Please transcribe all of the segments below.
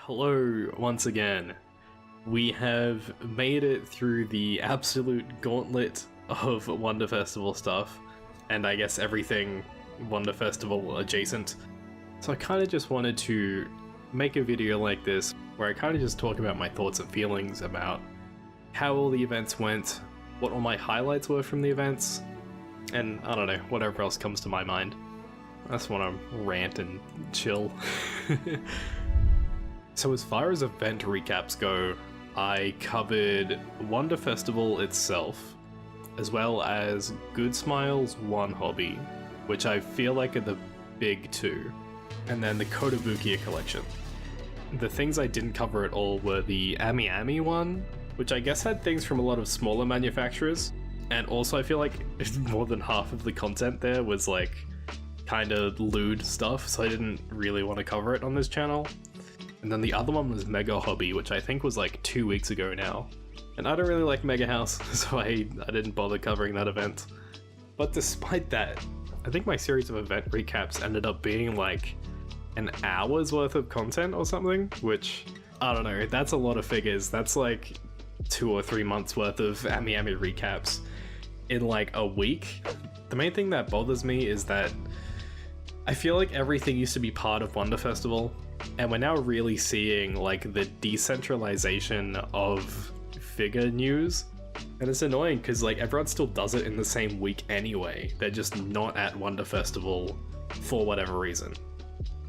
Hello once again. We have made it through the absolute gauntlet of Wonder Festival stuff, and I guess everything Wonder Festival adjacent. So I kind of just wanted to make a video like this where I kind of just talk about my thoughts and feelings about how all the events went, what all my highlights were from the events, and I don't know, whatever else comes to my mind. I just want to rant and chill. So as far as event recaps go, I covered Wonder Festival itself, as well as Good Smile's OneHobby, which I feel like are the big two, and then the Kotobukiya Collection. The things I didn't cover at all were the Amiami one, which I guess had things from a lot of smaller manufacturers, and also I feel like more than half of the content there was like kind of lewd stuff, so I didn't really want to cover it on this channel. And then the other one was Mega Hobby, which I think was like 2 weeks ago now. And I don't really like Mega House, so I didn't bother covering that event. But despite that, I think my series of event recaps ended up being like an hour's worth of content or something, which, I don't know, that's a lot of figures. That's like 2 or 3 months worth of Amiami recaps in like a week. The main thing that bothers me is that I feel like everything used to be part of Wonder Festival, and we're now really seeing like the decentralization of figure news. And it's annoying because like everyone still does it in the same week anyway. They're just not at Wonder Festival for whatever reason.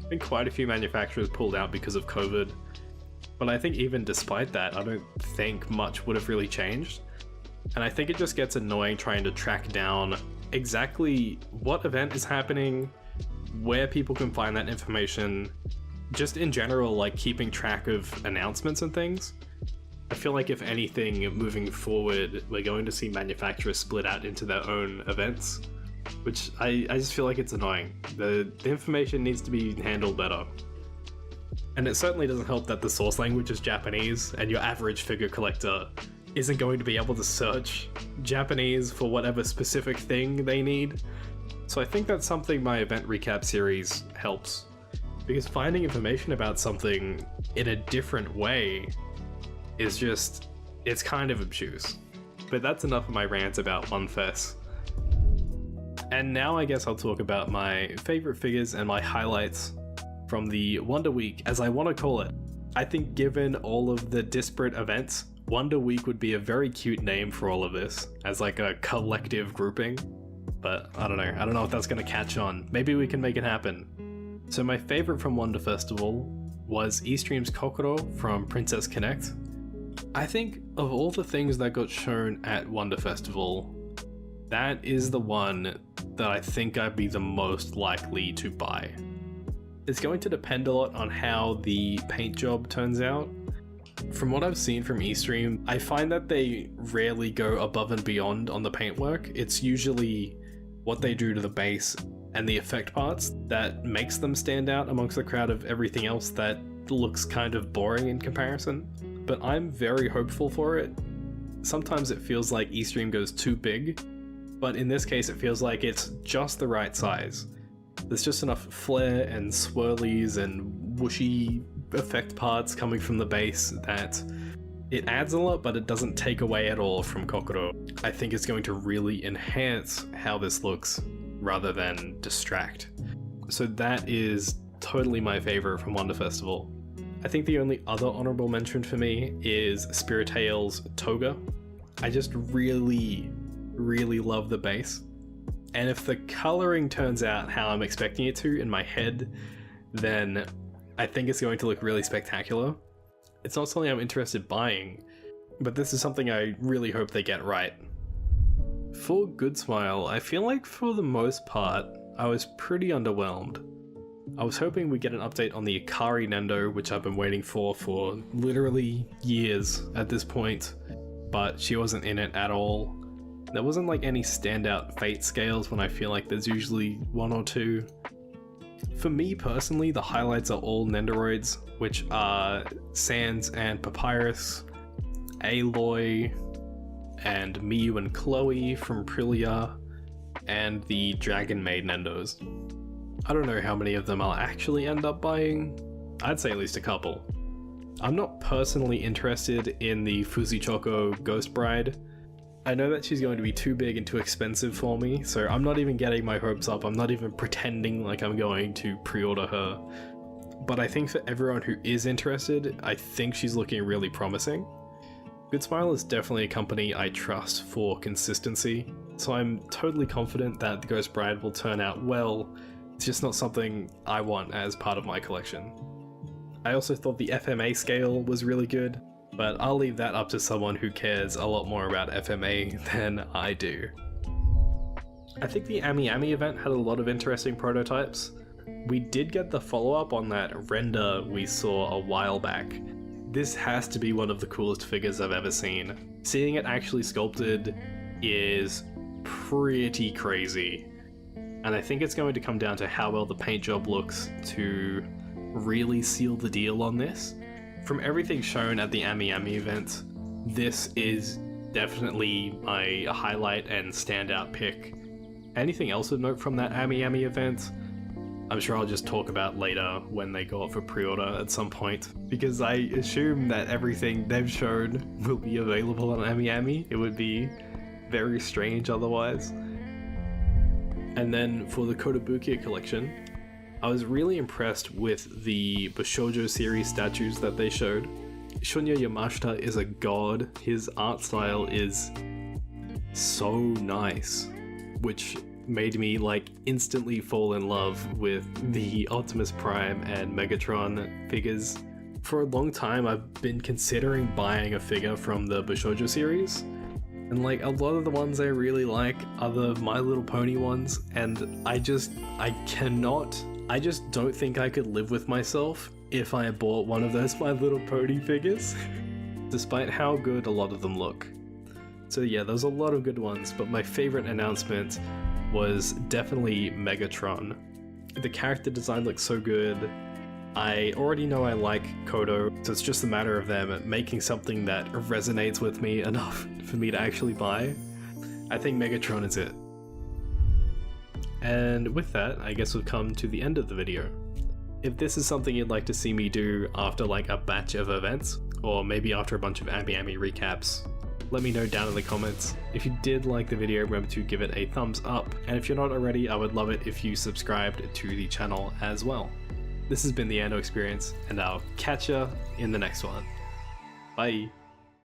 I think quite a few manufacturers pulled out because of COVID, but I think even despite that, I don't think much would have really changed. And I think it just gets annoying trying to track down exactly what event is happening, where people can find that information, just in general, like keeping track of announcements and things. I feel like if anything, moving forward, we're going to see manufacturers split out into their own events, which I just feel like it's annoying. The information needs to be handled better. And it certainly doesn't help that the source language is Japanese, and your average figure collector isn't going to be able to search Japanese for whatever specific thing they need. So I think that's something my event recap series helps, because finding information about something in a different way is just, it's kind of obtuse. But that's enough of my rant about OneFes. And now I guess I'll talk about my favorite figures and my highlights from the Wonder Week, as I want to call it. I think given all of the disparate events, Wonder Week would be a very cute name for all of this, as like a collective grouping. But I don't know if that's going to catch on. Maybe we can make it happen. So my favorite from Wonder Festival was Eastream's KotoCore from Princess Connect. I think of all the things that got shown at Wonder Festival, that is the one that I think I'd be the most likely to buy. It's going to depend a lot on how the paint job turns out. From what I've seen from Eastream, I find that they rarely go above and beyond on the paintwork. It's usually what they do to the base and the effect parts that makes them stand out amongst the crowd of everything else that looks kind of boring in comparison. But I'm very hopeful for it. Sometimes it feels like Eastream goes too big, but in this case it feels like it's just the right size. There's just enough flair and swirlies and whooshy effect parts coming from the base that it adds a lot, but it doesn't take away at all from KotoCore. I think it's going to really enhance how this looks rather than distract. So that is totally my favorite from Wonder Festival. I think the only other honorable mention for me is Spiritail's Toga. I just really love the base. And if the coloring turns out how I'm expecting it to in my head, then I think it's going to look really spectacular. It's not something I'm interested in buying, but this is something I really hope they get right. For Good Smile, I feel like for the most part, I was pretty underwhelmed. I was hoping we'd get an update on the Ikari Nendo, which I've been waiting for literally years at this point, but she wasn't in it at all. There wasn't like any standout fate scales when I feel like there's usually one or two. For me personally, the highlights are all Nendoroids, which are Sans and Papyrus, Aloy, and Miyu and Chloe from Prilia, and the Dragon Maid Nendos. I don't know how many of them I'll actually end up buying. I'd say at least a couple. I'm not personally interested in the Fuzichoko Ghost Bride. I know that she's going to be too big and too expensive for me, so I'm not even getting my hopes up. I'm not even pretending like I'm going to pre-order her. But I think for everyone who is interested, I think she's looking really promising. Good Smile is definitely a company I trust for consistency, so I'm totally confident that the Ghost Bride will turn out well. It's just not something I want as part of my collection. I also thought the FMA scale was really good, but I'll leave that up to someone who cares a lot more about FMA than I do. I think the Amiami event had a lot of interesting prototypes. We did get the follow-up on that render we saw a while back. This has to be one of the coolest figures I've ever seen. Seeing it actually sculpted is pretty crazy. And I think it's going to come down to how well the paint job looks to really seal the deal on this. From everything shown at the Amiami event, this is definitely my highlight and standout pick. Anything else of note from that Amiami event, I'm sure I'll just talk about later when they go up for pre-order at some point, because I assume that everything they've shown will be available on Amiami. It would be very strange otherwise. And then for the Kotobukiya collection, I was really impressed with the Bashoujo series statues that they showed. Shunya Yamashita is a god. His art style is so nice, which made me like instantly fall in love with the Optimus Prime and Megatron figures. For a long time I've been considering buying a figure from the Bashoujo series, and like a lot of the ones I really like are the My Little Pony ones, and I just don't think I could live with myself if I bought one of those My Little Pony figures, despite how good a lot of them look. So yeah, there's a lot of good ones, but my favorite announcement was definitely Megatron. The character design looks so good. I already know I like Koto, so it's just a matter of them making something that resonates with me enough for me to actually buy. I think Megatron is it. And with that, I guess we've come to the end of the video. If this is something you'd like to see me do after like a batch of events, or maybe after a bunch of Amiami recaps, let me know down in the comments. If you did like the video, remember to give it a thumbs up, and if you're not already, I would love it if you subscribed to the channel as well. This has been the Ando Experience, and I'll catch ya in the next one. Bye!